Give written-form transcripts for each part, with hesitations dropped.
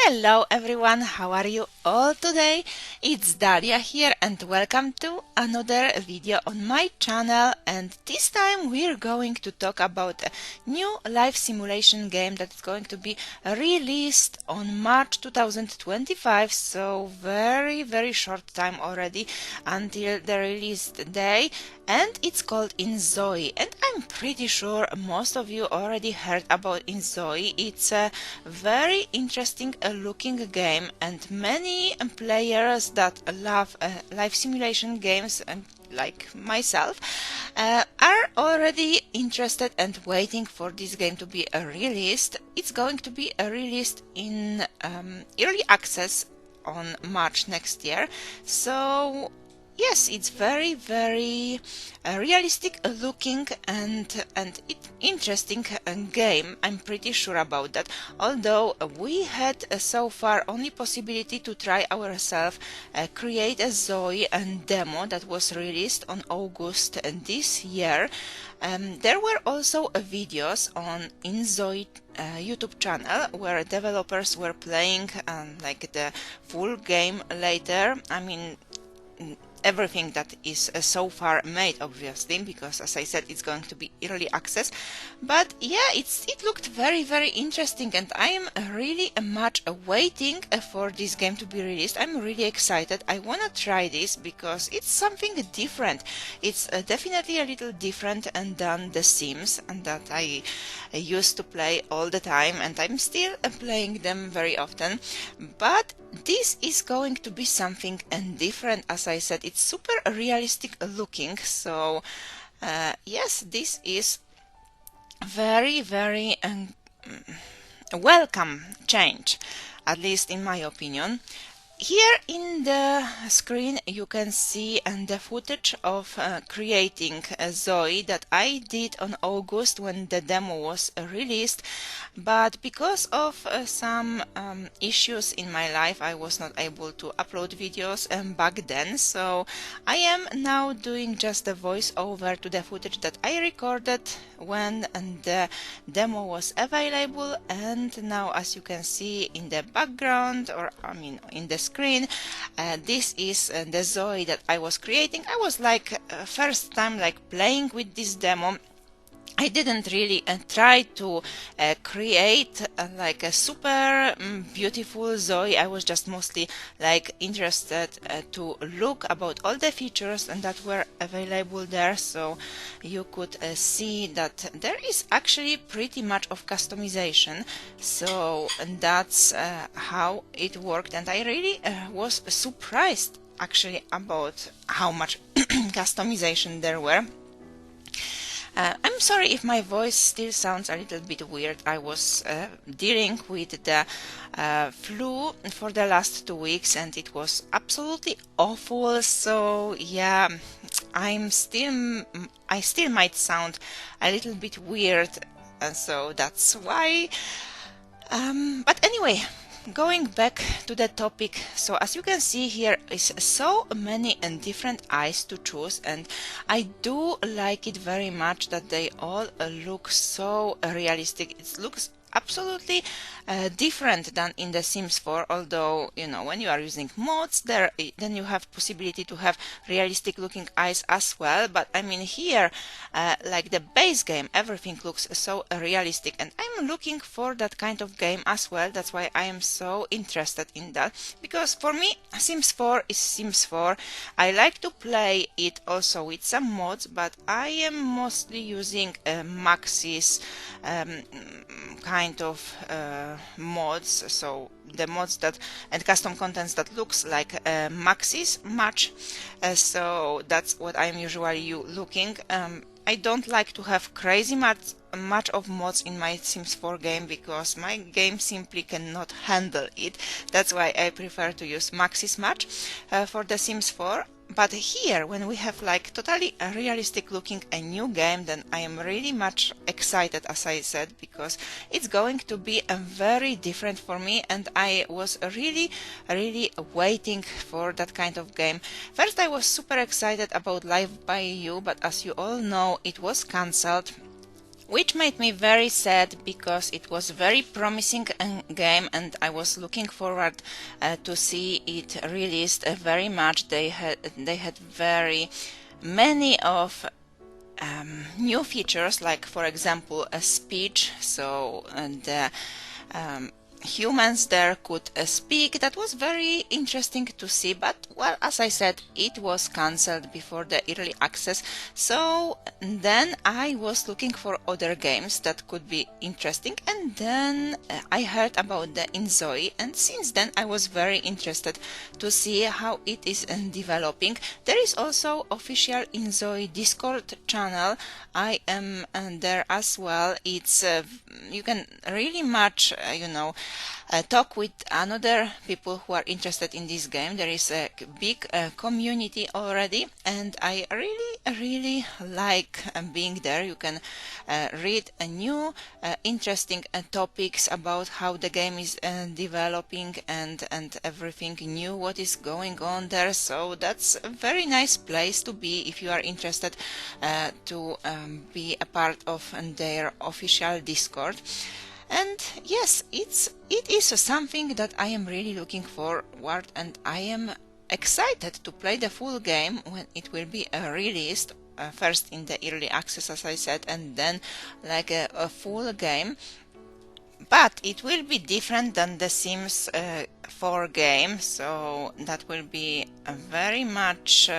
Hello everyone, how are you all today? It's Daalia here and welcome to another video on my channel, and this time we're going to talk about a new life simulation game that is going to be released on March 2025, so very short time already until the release day, and it's called InZOI, and I'm pretty sure most of you already heard about InZOI. It's a very interesting looking game, and many players that love life simulation games like myself are already interested and waiting for this game to be released. It's going to be released in early access on March next year, so yes, it's very realistic looking and interesting game. I'm pretty sure about that. Although we had so far only possibility to try ourselves create a ZOI and demo that was released on August this year. There were also videos on InZOI YouTube channel where developers were playing like the full game later. I mean, everything that is so far made, obviously, because as I said, it's going to be early access. But yeah, it looked very interesting, and I am really much waiting for this game to be released. I'm really excited. I want to try this because it's something different. It's definitely a little different than The Sims, and that I used to play all the time, and I'm still playing them very often. But this is going to be something different. As I said, it's super realistic looking, so yes, this is very welcome change, at least in my opinion. Here in the screen you can see the footage of creating a ZOI that I did on August when the demo was released, but because of some issues in my life I was not able to upload videos back then, so I am now doing just a voiceover to the footage that I recorded when the demo was available. And now, as you can see in the background, or I mean in the screen, this is the ZOI that I was creating. I was like first time like playing with this demo. I didn't really try to create like a super beautiful ZOI. I was just mostly like interested to look about all the features and that were available there, so you could see that there is actually pretty much of customization. So that's how it worked, and I really was surprised actually about how much customization there were. I'm sorry if my voice still sounds a little bit weird. I was dealing with the flu for the last 2 weeks, and it was absolutely awful. So yeah, I still might sound a little bit weird, so that's why. But anyway, going back to the topic, so as you can see, here is so many different eyes to choose, and I do like it very much that they all look so realistic. It looks absolutely different than in The Sims 4, although, you know, when you are using mods there, then you have possibility to have realistic looking eyes as well. But I mean here, like the base game, everything looks so realistic, and I'm looking for that kind of game as well. That's why I am so interested in that, because for me Sims 4 is Sims 4. I like to play it also with some mods, but I am mostly using Maxis kind of mods, so the mods that and custom contents that looks like Maxis match, so that's what I'm usually looking. I don't like to have crazy much of mods in my Sims 4 game, because my game simply cannot handle it. That's why I prefer to use Maxis match for the Sims 4. But here, when we have like totally realistic looking a new game, then I am really much excited, as I said, because it's going to be a very different for me, and I was really waiting for that kind of game. First I was super excited about Live by You, but as you all know, it was cancelled. which made me very sad because it was very promising game and I was looking forward to see it released very much. They had very many of new features, like for example a speech, so the humans there could speak. That was very interesting to see, but well, as I said, it was cancelled before the early access. So then I was looking for other games that could be interesting, and then I heard about the InZOI, and since then I was very interested to see how it is developing. There is also official InZOI Discord channel. I am there as well. It's you can really much talk with another people who are interested in this game. There is a big community already, and I really like being there. You can read a new interesting topics about how the game is developing and everything new what is going on there. So that's a very nice place to be if you are interested to be a part of their official Discord. And yes, it is something that I am really looking forward, and I am excited to play the full game when it will be released, first in the early access, as I said, and then like a full game. But it will be different than the Sims 4 game, so that will be a very much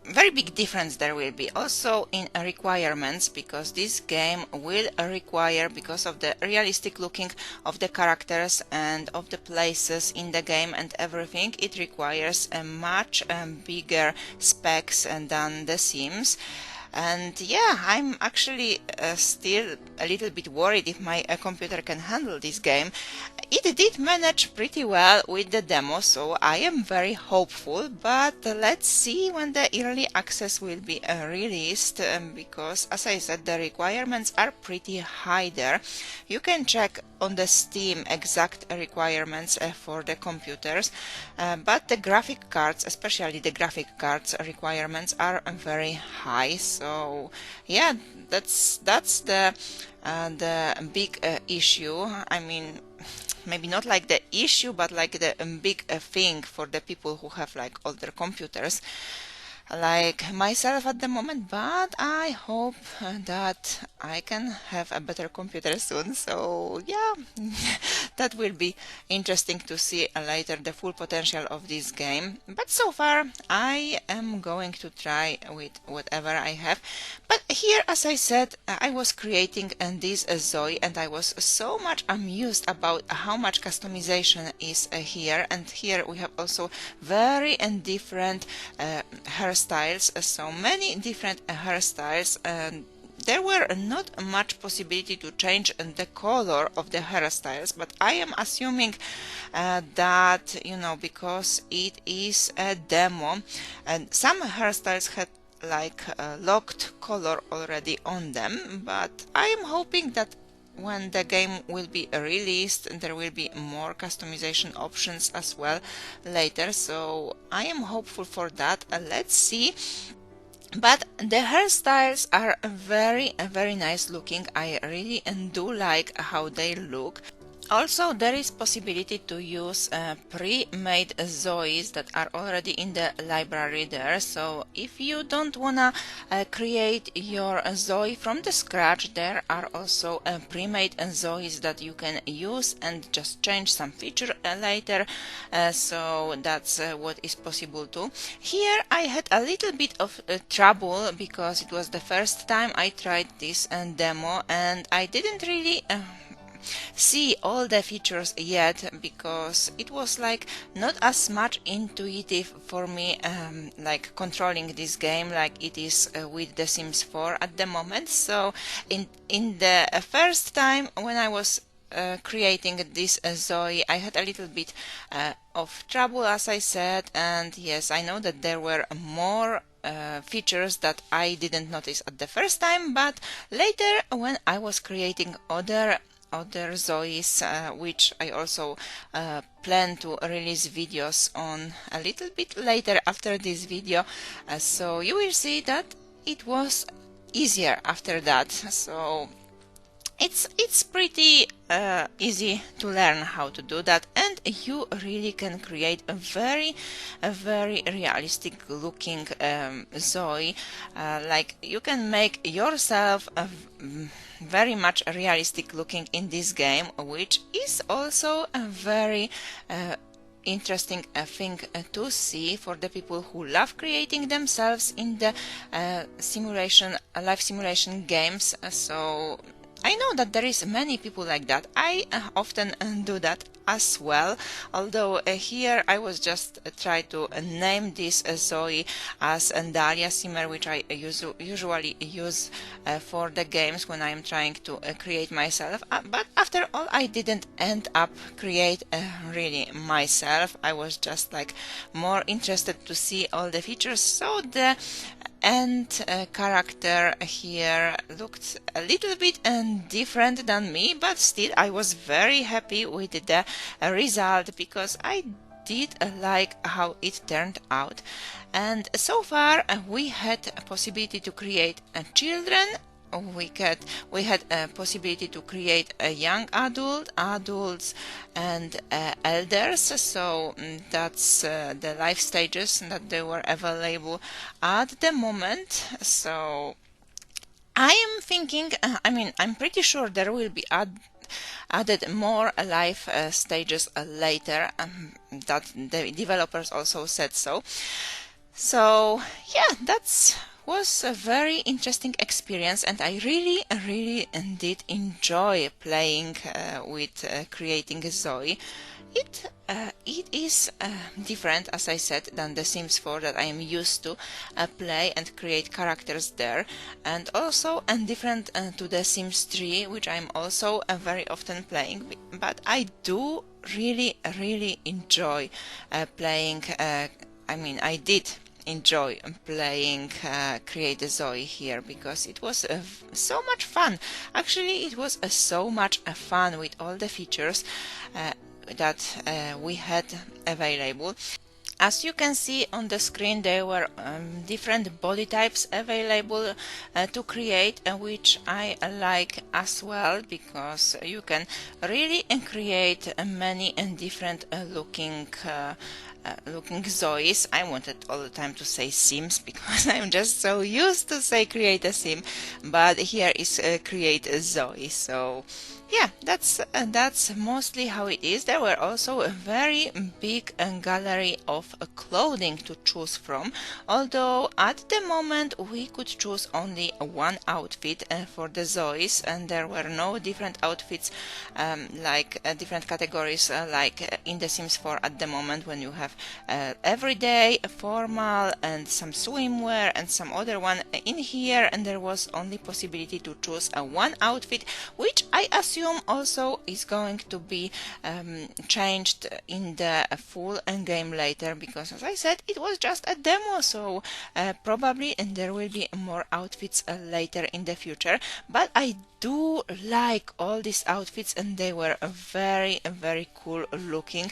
very big difference there will be also in requirements, because this game will require, because of the realistic looking of the characters and of the places in the game and everything, it requires a much bigger specs than the Sims. And yeah, I'm actually still a little bit worried if my computer can handle this game. It did manage pretty well with the demo, so I am very hopeful, but let's see when the early access will be released, because as I said, the requirements are pretty high there. You can check on the Steam exact requirements for the computers, but the graphic cards, especially the graphic cards requirements, are very high. So yeah, that's the big issue. I mean, maybe not like the issue, but like the big thing for the people who have like older computers like myself at the moment. But I hope that I can have a better computer soon. So yeah, that will be interesting to see later the full potential of this game. But so far I am going to try with whatever I have. But here, as I said, I was creating this ZOI, and I was so much amused about how much customization is here. And here we have also very different hairstyles, so many different hairstyles, and there were not much possibility to change the color of the hairstyles, but I am assuming that, you know, because it is a demo and some hairstyles had like a locked color already on them, but I am hoping that when the game will be released there will be more customization options as well later, so I am hopeful for that. Let's see. But the hairstyles are very nice looking. I really do like how they look. Also, there is possibility to use pre-made ZOIs that are already in the library there. So if you don't wanna create your ZOI from the scratch, there are also pre-made ZOIs that you can use and just change some feature later. So that's what is possible too. Here I had a little bit of trouble because it was the first time I tried this demo, and I didn't really see all the features yet, because it was like not as much intuitive for me, like controlling this game like it is with the Sims 4 at the moment. So in the first time when I was creating this ZOI, I had a little bit of trouble, as I said, and yes, I know that there were more features that I didn't notice at the first time, but later when I was creating other ZOIs, which I also plan to release videos on a little bit later after this video, so you will see that it was easier after that. So it's pretty easy to learn how to do that, and you really can create a very realistic looking ZOI. Like you can make yourself a very much realistic looking in this game, which is also a very interesting thing to see for the people who love creating themselves in the life simulation games. So I know that there is many people like that. I often do that as well, although here I was just try to name this ZOI as Daalia simmer, which I usually use for the games when I am trying to create myself. But after all, I didn't end up create really myself. I was just like more interested to see all the features. So the end character here looked a little bit different than me, but still I was very happy with the result, because I did like how it turned out. And so far we had a possibility to create children. We had a possibility to create a young adults, and elders. So that's the life stages that they were available at the moment. So I am thinking, I'm pretty sure there will be added more life stages later. That the developers also said so. So yeah, that was a very interesting experience, and I really did enjoy playing with creating a ZOI. It is different, as I said, than the Sims 4 that I am used to play and create characters there, and also different to the Sims 3, which I'm also very often playing. But I do really enjoy playing. I did enjoy playing Create a ZOI here, because it was so much fun. Actually, it was so much fun with all the features that we had available. As you can see on the screen, there were different body types available to create, which I like as well, because you can really create many and different looking ZOIs. I wanted all the time to say Sims, because I'm just so used to say create a Sim, but here is create a ZOI. So yeah, that's mostly how it is. There were also a very big gallery of clothing to choose from, although at the moment we could choose only one outfit for the ZOIs, and there were no different outfits like different categories like in the Sims 4 at the moment, when you have everyday, formal, and some swimwear and some other one in here, and there was only possibility to choose one outfit, which I assume also is going to be changed in the full game later, because as I said, it was just a demo. So probably there will be more outfits later in the future. But I do like all these outfits, and they were very cool looking.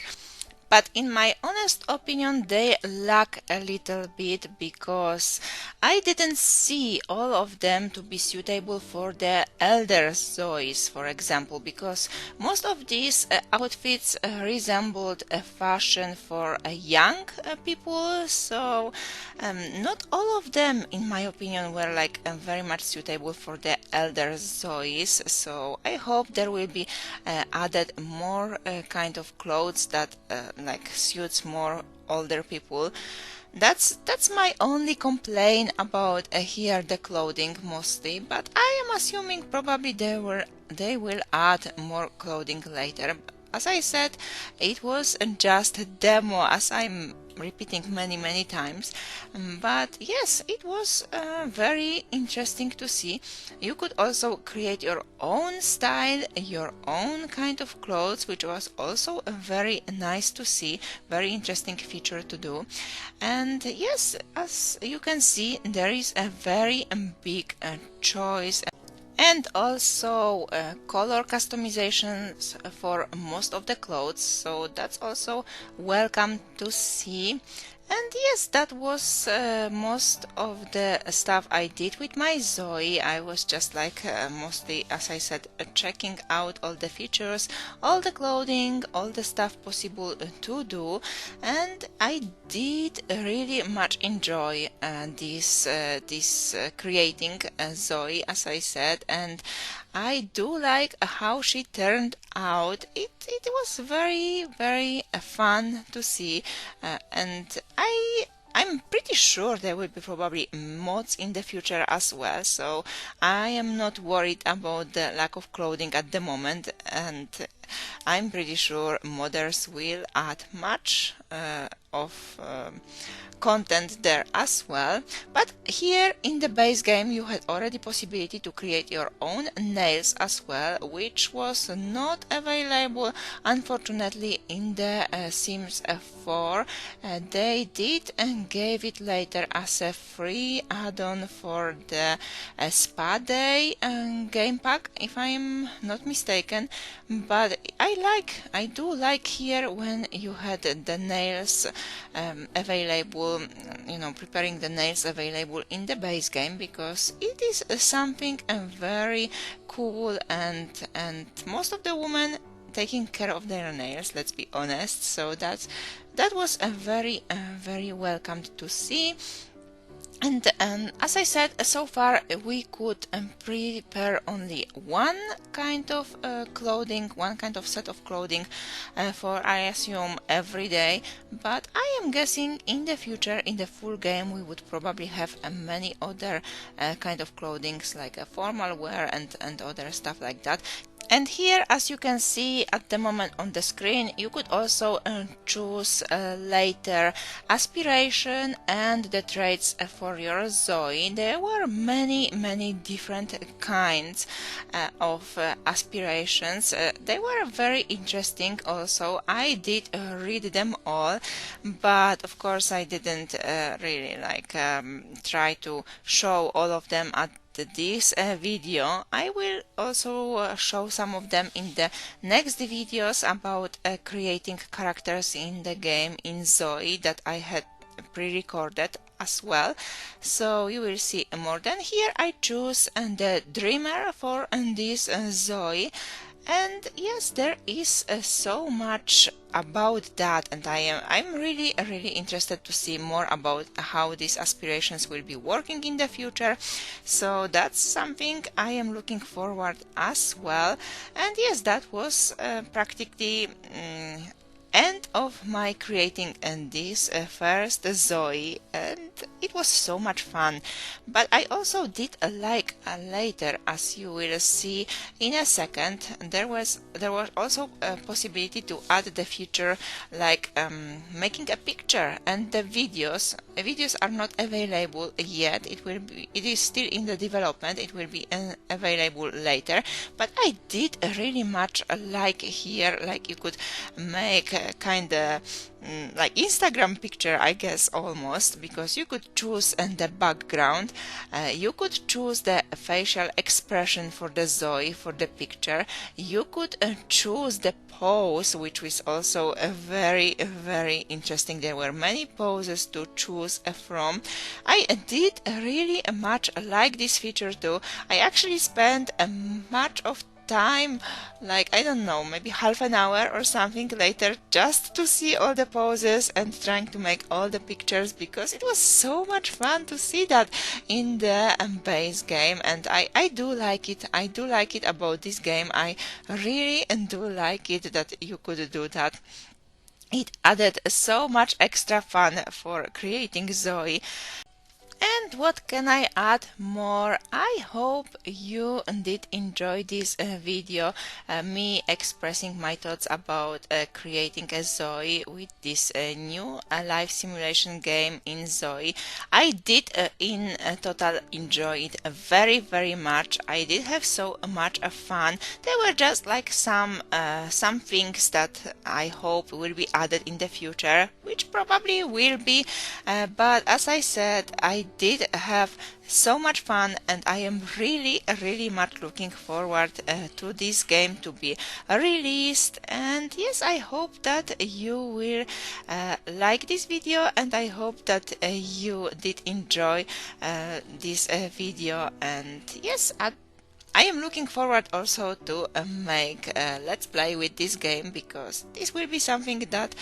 But in my honest opinion, they lack a little bit, because I didn't see all of them to be suitable for the elder ZOIs, for example, because most of these outfits resembled a fashion for young people. So not all of them, in my opinion, were like very much suitable for the elder ZOIs. So I hope there will be added more kind of clothes that like suits more older people. That's my only complaint about here, the clothing mostly, but I am assuming probably they will add more clothing later. As I said, it was just a demo, as I'm repeating many times, but yes, it was very interesting to see. You could also create your own style, your own kind of clothes, which was also very nice to see, very interesting feature to do. And yes, as you can see, there is a very big choice, and also color customizations for most of the clothes, so that's also welcome to see. And yes, that was most of the stuff I did with my ZOI. I was just like mostly, as I said, checking out all the features, all the clothing, all the stuff possible to do, and I did really much enjoy this creating ZOI, as I said, and I do like how she turned out. It was very fun to see, and I'm pretty sure there will be probably mods in the future as well, so I am not worried about the lack of clothing at the moment, and I'm pretty sure modders will add much of content there as well. But here in the base game you had already possibility to create your own nails as well, which was not available unfortunately in the Sims 4. They did and gave it later as a free add-on for the Spa Day game pack, if I'm not mistaken. But I do like here when you had the nails available, you know, preparing the nails available in the base game, because it is something very cool, and most of the women taking care of their nails, let's be honest, so that was a very welcomed to see. And as I said, so far we could prepare only one kind of clothing, one kind of set of clothing for, I assume, every day. But I am guessing in the future, in the full game, we would probably have many other kind of clothings, like a formal wear and other stuff like that. And here, as you can see at the moment on the screen, you could also choose later aspiration and the traits for your ZOI. There were many different kinds of aspirations. They were very interesting also. I did read them all, but of course I didn't really try to show all of them at this video. I will also show some of them in the next videos about creating characters in the game in ZOI that I had pre-recorded as well, so you will see more. Than here I choose the dreamer for this ZOI. And yes, there is so much about that, and I'm really interested to see more about how these aspirations will be working in the future. So that's something I am looking forward as well. And yes, that was practically end of my creating this first ZOI, and it was so much fun. But I also did later, as you will see in a second, there was also a possibility to add the feature like making a picture, and the videos are not available yet. It is still in the development. It will be available later. But I did really much like here, like you could make kind of like Instagram picture, I guess, almost, because you could choose the background, you could choose the facial expression for the ZOI for the picture, you could choose the pose, which was also very interesting. There were many poses to choose from. I did really much like this feature too. I actually spent much of time, like I don't know, maybe half an hour or something later, just to see all the poses and trying to make all the pictures, because it was so much fun to see that in the base game. And I do like it. I do like it about this game. I really do like it that you could do that. It added so much extra fun for creating ZOI. And what can I add more? I hope you did enjoy this video, me expressing my thoughts about creating a ZOI with this new life simulation game in ZOI. I did in total enjoy it very much. I did have so much fun. There were just like some things that I hope will be added in the future, which probably will be, but as I said, I I did have so much fun, and I am really much looking forward to this game to be released. And yes, I hope that you will like this video, and I hope that you did enjoy this video. And yes, I am looking forward also to make let's play with this game, because this will be something that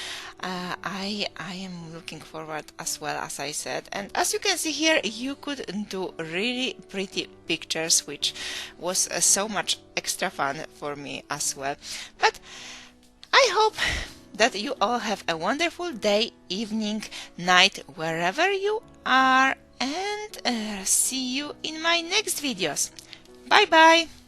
I am looking forward as well, as I said. And as you can see here, you could do really pretty pictures, which was so much extra fun for me as well. But I hope that you all have a wonderful day, evening, night, wherever you are, and see you in my next videos. Bye bye!